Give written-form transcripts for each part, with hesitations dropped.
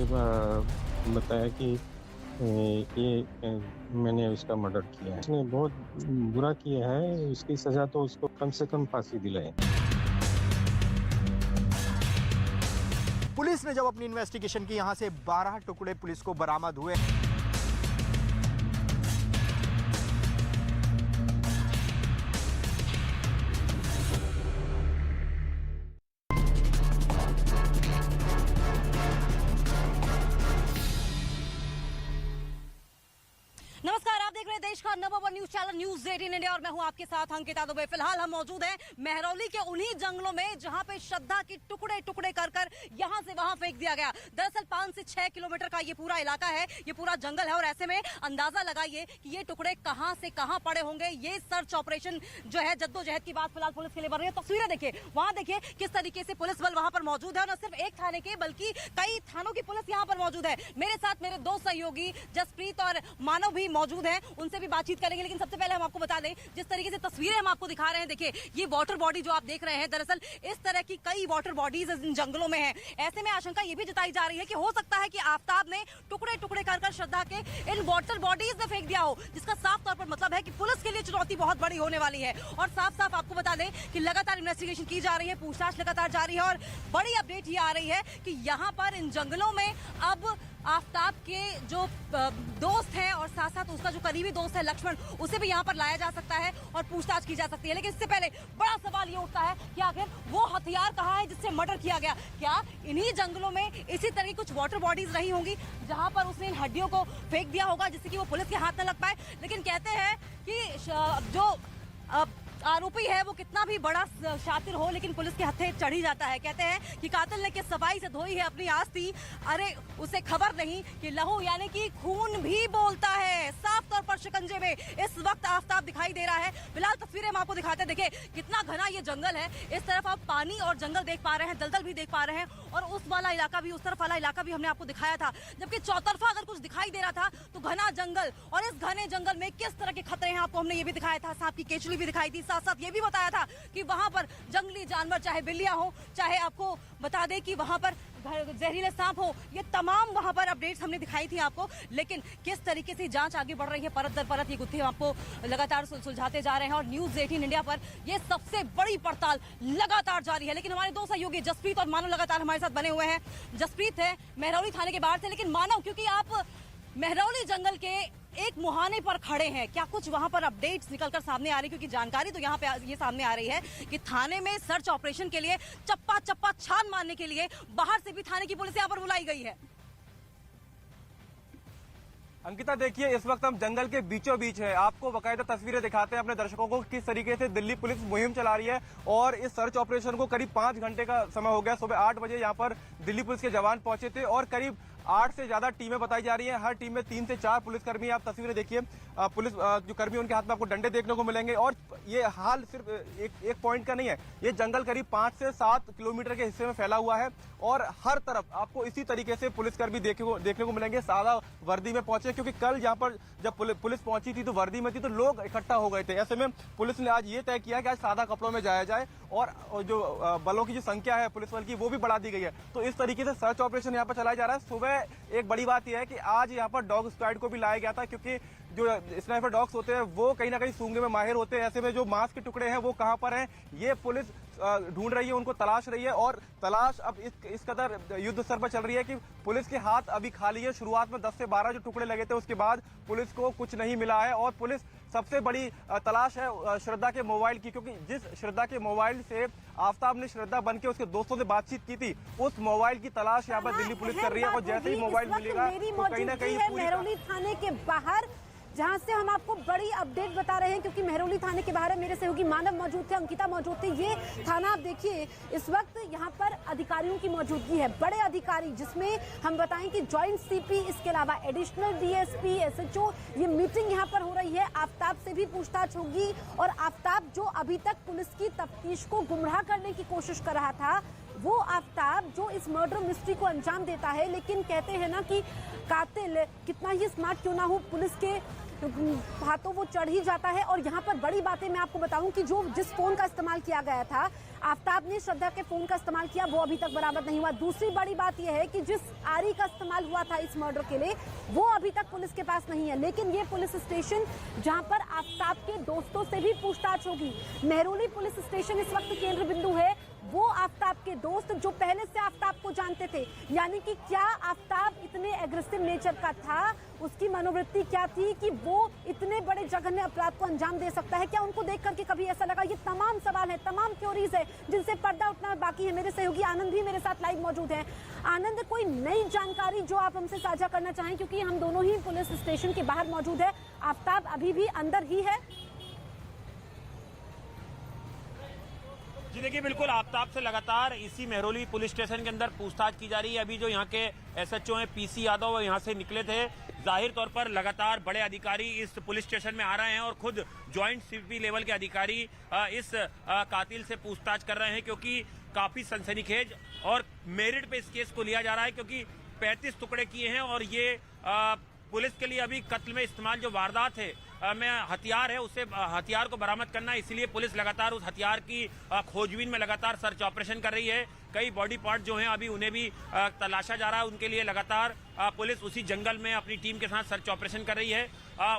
मुझे बताया कि मैंने उसका मर्डर किया है। उसने बहुत बुरा किया है, इसकी सजा तो उसको कम से कम फांसी दिलाए। पुलिस ने जब अपनी इन्वेस्टिगेशन की, यहां से 12 टुकड़े पुलिस को बरामद हुए। नमस्कार, आप देख रहे हैं देश का number 1 news channel news 18 India और मैं हूं आपके साथ अंकिता दुबे। फिलहाल हम मौजूद हैं मेहरौली के उन्हीं जंगलों में जहां पे श्रद्धा की टुकड़े टुकड़े कर यहां से वहां फेंक दिया गया। दरअसल 5 से 6 किलोमीटर का ये पूरा इलाका है, ये पूरा जंगल है और ऐसे में अंदाजा लगाइए कि ये टुकड़े कहां से कहां पड़े होंगे। ये सर्च ऑपरेशन जो है, जद्दोजहद की बात फिलहाल पुलिस के लिए बढ़ रही है। तस्वीरें देखिए, वहां देखिए किस तरीके से पुलिस बल वहां पर मौजूद है और न सिर्फ एक थाने के बल्कि कई थानों की पुलिस यहां पर मौजूद है। मेरे साथ मेरे दो सहयोगी जसप्रीत और मानव भी मौजूद हैं, उनसे भी बातचीत करेंगे। लेकिन सबसे पहले हम आपको बता दें, जिस तरीके से तस्वीरें हम आपको दिखा रहे हैं, देखिए ये वाटर बॉडी जो आप देख रहे हैं, दरअसल इस तरह की कई वाटर बॉडीज इन जंगलों में हैं। ऐसे में आशंका ये भी जताई जा रही है कि हो सकता है कि आफताब ने टुकड़े टुकड़े कर श्रद्धा के इन वाटर बॉडीज में फेंक दिया हो, जिसका साफ तौर पर मतलब है कि पुलिस के लिए चुनौती बहुत बड़ी होने वाली है। और साफ साफ आपको बता दें कि लगातार इन्वेस्टिगेशन की जा रही है, पूछताछ लगातार जारी है और बड़ी अपडेट ये आ रही है कि यहाँ पर इन जंगलों में अब आफताब के जो दोस्त हैं और साथ साथ उसका जो करीबी दोस्त है लक्ष्मण, उसे भी यहाँ पर लाया जा सकता है और पूछताछ की जा सकती है। लेकिन इससे पहले बड़ा सवाल ये उठता है कि आखिर वो हथियार कहाँ है जिससे मर्डर किया गया। क्या इन्हीं जंगलों में इसी तरह की कुछ वाटर बॉडीज रही होंगी जहां पर उसने इन हड्डियों को फेंक दिया होगा जिससे कि वो पुलिस के हाथ न लग पाए। लेकिन कहते हैं कि जो आरोपी है वो कितना भी बड़ा शातिर हो लेकिन पुलिस के हत्थे चढ़ ही जाता है। कहते हैं कि कातिल ने किस सफाई से धोई है अपनी आस्ती, अरे उसे खबर नहीं कि लहू यानी कि खून भी बोलता है। साफ तौर पर शिकंजे में इस वक्त आफताब दिखाई दे रहा है। फिलहाल तस्वीरें हम आपको दिखाते हैं, देखिए कितना घना ये जंगल है। इस तरफ आप पानी और जंगल देख पा रहे हैं, दलदल भी देख पा रहे हैं और उस वाला इलाका भी, उस तरफ वाला इलाका भी हमने आपको दिखाया था। जबकि चौतरफा अगर कुछ दिखाई दे रहा था तो घना जंगल, और इस घने जंगल में किस तरह के खतरे हैं आपको हमने ये भी दिखाया था। सांप की केचुली भी दिखाई थी, साथ साथ ये भी बताया था कि वहां पर जंगली जानवर, चाहे बिल्लियां हो, चाहे आपको बता दें कि वहां पर जहरीले सांप हो, ये तमाम वहां पर अपडेट्स हमने दिखाई थी आपको। लेकिन किस तरीके से जांच आगे बढ़ रही है, परत दर परत ये गुत्थी हम आपको लगातार सुलझाते जा रहे हैं और न्यूज 18 इंडिया पर ये सबसे बड़ी पड़ताल लगातार जारी है। लेकिन हमारे दो सहयोगी जसप्रीत और मानव लगातार हमारे साथ बने हुए हैं। जसप्रीत है मेहरौली थाने के बाहर से, लेकिन मानव क्योंकि आप मेहरौली जंगल के एक मुहाने पर खड़े हैं, क्या कुछ वहां पर अपडेट्स निकलकर सामने आ रही? क्योंकि जानकारी तो यहाँ पे ये सामने आ रही है कि थाने में सर्च ऑपरेशन के लिए चप्पा चप्पा छान मारने के लिए बाहर से भी थाने की पुलिस यहाँ पर बुलाई गई है। अंकिता देखिए, इस वक्त हम जंगल के बीचों बीच है। आपको बकायदा तस्वीरें दिखाते हैं अपने दर्शकों को किस तरीके से दिल्ली पुलिस मुहिम चला रही है। और इस सर्च ऑपरेशन को करीब 5 घंटे का समय हो गया। सुबह 8 बजे यहाँ पर दिल्ली पुलिस के जवान पहुंचे थे और करीब 8 से ज्यादा टीमें बताई जा रही हैं। हर टीम में 3 से 4 पुलिसकर्मी, आप तस्वीरें देखिए, पुलिस जो कर्मी उनके हाथ में आपको डंडे देखने को मिलेंगे। और ये हाल सिर्फ एक पॉइंट का नहीं है, ये जंगल करीब 5 से 7 किलोमीटर के हिस्से में फैला हुआ है और हर तरफ आपको इसी तरीके से पुलिसकर्मी देखने को मिलेंगे। सादा वर्दी में पहुंचे, क्योंकि कल यहाँ पर जब पुलिस पहुंची थी तो वर्दी में थी तो लोग इकट्ठा हो गए थे। ऐसे में पुलिस ने आज ये तय किया कि आज सादा कपड़ों में जाया जाए और जो बलों की जो संख्या है पुलिस बल की वो भी बढ़ा दी गई है। तो इस तरीके से सर्च ऑपरेशन यहाँ पर चलाया जा रहा है। सुबह एक बड़ी बात यह है कि आज यहाँ पर डॉग स्क्वाड को भी लाया गया था, क्योंकि जो स्नाइपर डॉग्स होते हैं वो कहीं ना कहीं सूंघने में माहिर होते हैं। ऐसे में जो मांस के टुकड़े हैं वो कहां पर हैं ये पुलिस ढूंढ रही है, उनको तलाश रही है। और तलाश अब इस कदर युद्ध स्तर पर चल रही है कि पुलिस के हाथ अभी खाली है। शुरुआत में 10 से 12 जो टुकड़े लगे थे, उसके बाद पुलिस को कुछ नहीं मिला है। और पुलिस सबसे बड़ी तलाश है श्रद्धा के मोबाइल की, क्योंकि जिस श्रद्धा के मोबाइल से आफताब ने श्रद्धा बनके उसके दोस्तों से बातचीत की थी, उस मोबाइल की तलाश यहाँ पर दिल्ली पुलिस कर रही है। और जैसे ही मोबाइल मिलेगा तो कहीं ना कहीं मेहरौली थाने के बाहर, जहां से हम आपको बड़ी अपडेट बता रहे हैं, क्योंकि मेहरौली थाने के बाहर मेरे सहयोगी मानव मौजूद थे, अंकिता मौजूद थे। ये थाना आप देखिए, इस वक्त यहाँ पर अधिकारियों की मौजूदगी है, बड़े अधिकारी, जिसमें हम बताएं कि जॉइंट सीपी, इसके अलावा एडिशनल डीएसपी, एसएचओ, ये मीटिंग यहाँ पर हो रही है। आफताब से भी पूछताछ होगी और आफताब जो अभी तक पुलिस की तफ्तीश को गुमराह करने की कोशिश कर रहा था, वो आफताब जो इस मर्डर मिस्ट्री को अंजाम देता है। लेकिन कहते हैं ना कि कातिल कितना ही स्मार्ट क्यों ना हो, पुलिस के हाथों वो चढ़ ही जाता है। और यहाँ पर बड़ी बातें मैं आपको बताऊं कि जो जिस फोन का इस्तेमाल किया गया था, आफ्ताब ने श्रद्धा के फोन का इस्तेमाल किया, वो अभी तक बरामद नहीं हुआ। दूसरी बड़ी बात यह है कि जिस आरी का इस्तेमाल हुआ था इस मर्डर के लिए, वो अभी तक पुलिस के पास नहीं है। लेकिन ये पुलिस स्टेशन जहां पर आफ्ताब के दोस्तों से भी पूछताछ होगी। मेहरौली पुलिस स्टेशन इस वक्त केंद्र बिंदु है। वो आफ्ताब के दोस्त जो पहले से आफ्ताब को जानते थे, यानी कि क्या आफ्ताब इतने एग्रेसिव नेचर का था, उसकी मनोवृत्ति क्या थी कि वो इतने बड़े जघन्य अपराध को अंजाम दे सकता है? क्या उनको देख करके कभी ऐसा लगा? ये तमाम सवाल है, तमाम थ्योरीज है जिनसे पर्दा उठना बाकी है। मेरे सहयोगी आनंद भी मेरे साथ लाइव मौजूद है। आनंद, कोई नई जानकारी जो आप हमसे साझा करना चाहें, क्योंकि हम दोनों ही पुलिस स्टेशन के बाहर मौजूद है। आफ्ताब अभी भी अंदर ही है? जी देखिए, बिल्कुल आफ्ताब से लगातार इसी मेहरौली पुलिस स्टेशन के अंदर पूछताछ की जा रही है। अभी जो यहाँ के एसएचओ हैं पीसी यादव, वो यहाँ से निकले थे। जाहिर तौर पर लगातार बड़े अधिकारी इस पुलिस स्टेशन में आ रहे हैं और खुद ज्वाइंट सीपी लेवल के अधिकारी इस कातिल से पूछताछ कर रहे हैं, क्योंकि काफी सनसनीखेज और मेरिट पे इस केस को लिया जा रहा है, क्योंकि 35 टुकड़े किए हैं और ये पुलिस के लिए अभी कत्ल में इस्तेमाल जो वारदात है में हथियार है, उससे हथियार को बरामद करना है। इसीलिए पुलिस लगातार उस हथियार की खोजबीन में लगातार सर्च ऑपरेशन कर रही है। कई बॉडी पार्ट जो हैं अभी उन्हें भी तलाशा जा रहा है। उनके लिए लगातार पुलिस उसी जंगल में अपनी टीम के साथ सर्च ऑपरेशन कर रही है।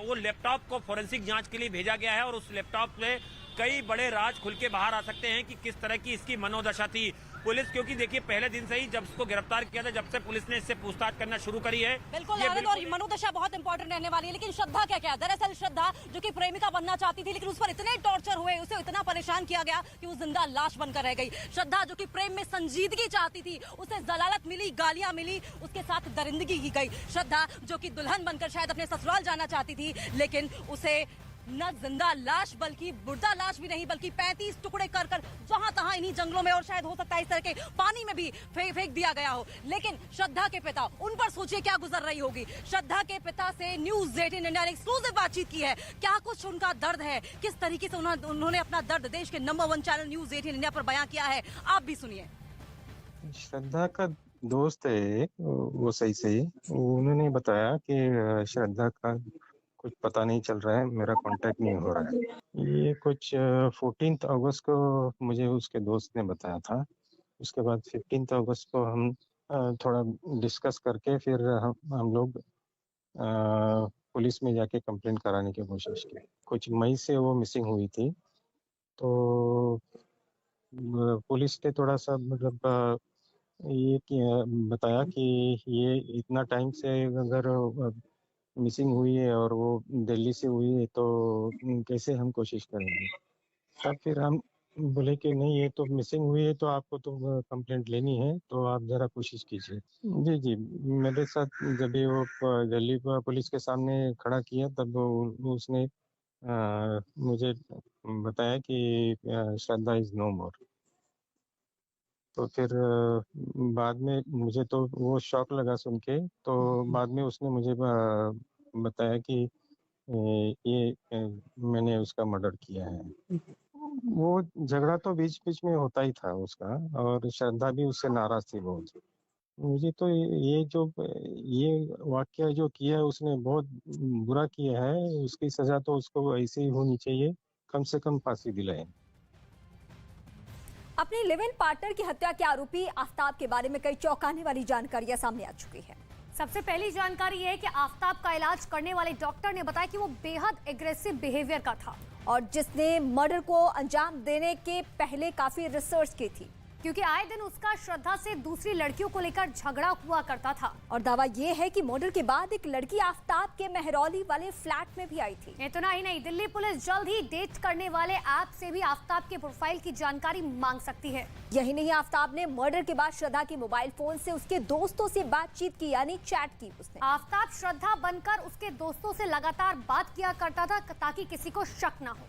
वो लैपटॉप को फोरेंसिक जांच के लिए भेजा गया है और उस लैपटॉप से कई बड़े राज खुल के बाहर आ सकते हैं कि किस तरह की इसकी मनोदशा थी पुलिस, क्योंकि देखिए पहले दिन से ही जब इसको गिरफ्तार किया था, जब से पुलिस ने इससे पूछताछ करना शुरू करी है। बिल्कुल आनंद, और मनोदशा बहुत इंपॉर्टेंट रहने वाली है। लेकिन श्रद्धा क्या? दरअसल श्रद्धा जो कि प्रेमिका बनना चाहती थी, लेकिन उस पर इतने टॉर्चर हुए, उसे इतना परेशान किया गया कि वो जिंदा लाश बनकर रह गई। श्रद्धा जो कि प्रेम में संजीदगी चाहती थी, उसे जलालत मिली, गालियां मिली, उसके साथ दरिंदगी की गई। श्रद्धा जो कि दुल्हन बनकर शायद अपने ससुराल जाना चाहती थी, लेकिन उसे न जिंदा लाश बल्कि मुर्दा लाश भी नहीं, बल्कि 35 टुकड़े कर कर जहां तहां इन्हीं जंगलों में और शायद हो सकता है इस तरह के पानी में भी फेंक दिया गया हो। लेकिन श्रद्धा के पिता, उन पर सोचिए क्या गुजर रही होगी। श्रद्धा के पिता से न्यूज़ 18 इंडिया ने एक्सक्लूसिव बातचीत की है। क्या कुछ उनका दर्द है, किस तरीके से उन्होंने अपना दर्द देश के नंबर 1 चैनल न्यूज़ 18 इंडिया पर बयां किया है, आप भी सुनिए। श्रद्धा का दोस्त है वो सही से उन्होंने बताया कि श्रद्धा का कुछ पता नहीं चल रहा है, मेरा कांटेक्ट नहीं हो रहा है। ये कुछ 14 अगस्त को मुझे उसके दोस्त ने बताया था। उसके बाद 15 अगस्त को हम थोड़ा डिस्कस करके फिर हम लोग पुलिस में जाके कंप्लेंट कराने की कोशिश की। कुछ मई से वो मिसिंग हुई थी, तो पुलिस ने थोड़ा सा मतलब ये बताया कि ये इतना टाइम से अगर मिसिंग हुई है और वो दिल्ली से हुई है तो कैसे हम कोशिश करेंगे। तब फिर हम बोले कि नहीं, ये तो मिसिंग हुई है तो आपको तो कंप्लेंट लेनी है, तो आप ज़रा कोशिश कीजिए। जी जी, मेरे साथ जब भी वो दिल्ली पुलिस के सामने खड़ा किया तब उसने मुझे बताया कि श्रद्धा इज़ नो मोर। तो फिर बाद में मुझे तो वो शॉक लगा सुन के, तो बाद में उसने मुझे बताया कि ये मैंने उसका मर्डर किया है। वो झगड़ा तो बीच बीच में होता ही था उसका, और श्रद्धा भी उससे नाराज थी बहुत। मुझे तो ये वाकया जो किया है उसने बहुत बुरा किया है, उसकी सजा तो उसको ऐसे ही होनी चाहिए, कम से कम फांसी दिलाए। अपने लिव इन पार्टनर की हत्या के आरोपी आफ्ताब के बारे में कई चौंकाने वाली जानकारियां सामने आ चुकी है। सबसे पहली जानकारी यह है कि आफ्ताब का इलाज करने वाले डॉक्टर ने बताया कि वो बेहद एग्रेसिव बिहेवियर का था और जिसने मर्डर को अंजाम देने के पहले काफी रिसर्च की थी, क्योंकि आए दिन उसका श्रद्धा से दूसरी लड़कियों को लेकर झगड़ा हुआ करता था। और दावा यह है कि मर्डर के बाद एक लड़की आफ्ताब के मेहरौली वाले फ्लैट में भी आई थी। इतना ही नहीं, दिल्ली पुलिस जल्द ही डेट करने वाले ऐप से भी आफ्ताब के प्रोफाइल की जानकारी मांग सकती है। यही नहीं, आफ्ताब ने मर्डर के बाद श्रद्धा के मोबाइल फोन से उसके दोस्तों से बातचीत की, यानी चैट की उसने। आफ्ताब श्रद्धा बनकर उसके दोस्तों से लगातार बात किया करता था ताकि किसी को शक ना हो।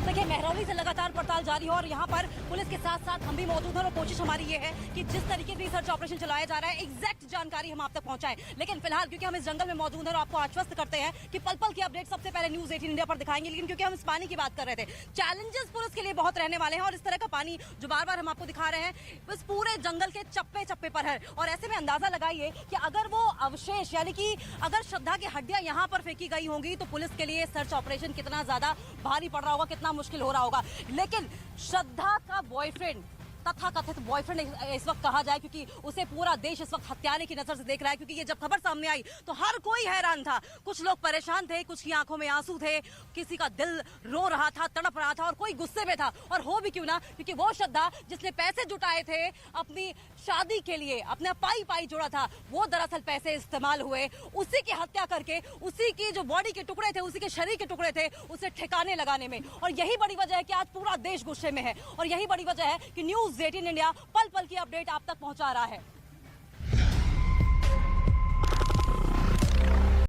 देखिए, मेहरौली से लगातार पड़ताल जारी है और यहाँ पर पुलिस के साथ साथ हम भी मौजूद हैं और कोशिश हमारी ये है कि जिस तरीके से सर्च ऑपरेशन चलाया जा रहा है एग्जैक्ट जानकारी हम आप तक पहुंचाएं। लेकिन फिलहाल क्योंकि हम इस जंगल में मौजूद हैं और आपको आश्वस्त करते हैं कि पल पल की अपडेट सबसे पहले न्यूज 18 इंडिया पर दिखाएंगे। लेकिन क्योंकि हम इस पानी की बात कर रहे थे, चैलेंजेस पुलिस के लिए बहुत रहने वाले हैं और इस तरह का पानी जो बार बार हम आपको दिखा रहे हैं इस पूरे जंगल के चप्पे चप्पे पर है। और ऐसे में अंदाजा लगाइए कि अगर वो अवशेष यानी कि अगर श्रद्धा की हड्डियां यहाँ पर फेंकी गई होंगी तो पुलिस के लिए सर्च ऑपरेशन कितना ज्यादा भारी पड़ रहा होगा, कितना मुश्किल हो रहा होगा। लेकिन श्रद्धा का बॉयफ्रेंड, तथाकथित बॉयफ्रेंड इस वक्त कहा जाए, क्योंकि उसे पूरा देश इस वक्त हत्यारे की नजर से देख रहा है। क्योंकि ये जब खबर सामने आई तो हर कोई हैरान था, कुछ लोग परेशान थे, कुछ की आंखों में आंसू थे, किसी का दिल रो रहा था, तड़प रहा था और कोई गुस्से में था। और हो भी क्यों ना, क्योंकि वो श्रद्धा जिसने पैसे जुटाए थे अपनी शादी के लिए, अपना पाई पाई जोड़ा था, वो दरअसल पैसे इस्तेमाल हुए, उसी की हत्या करके उसी की जो बॉडी के टुकड़े थे, उसी के शरीर के टुकड़े थे, उसे ठिकाने लगाने में। और यही बड़ी वजह है कि आज पूरा देश गुस्से में है और यही बड़ी वजह है कि न्यूज 18 इंडिया पल पल की अपडेट आप तक पहुंचा रहा है।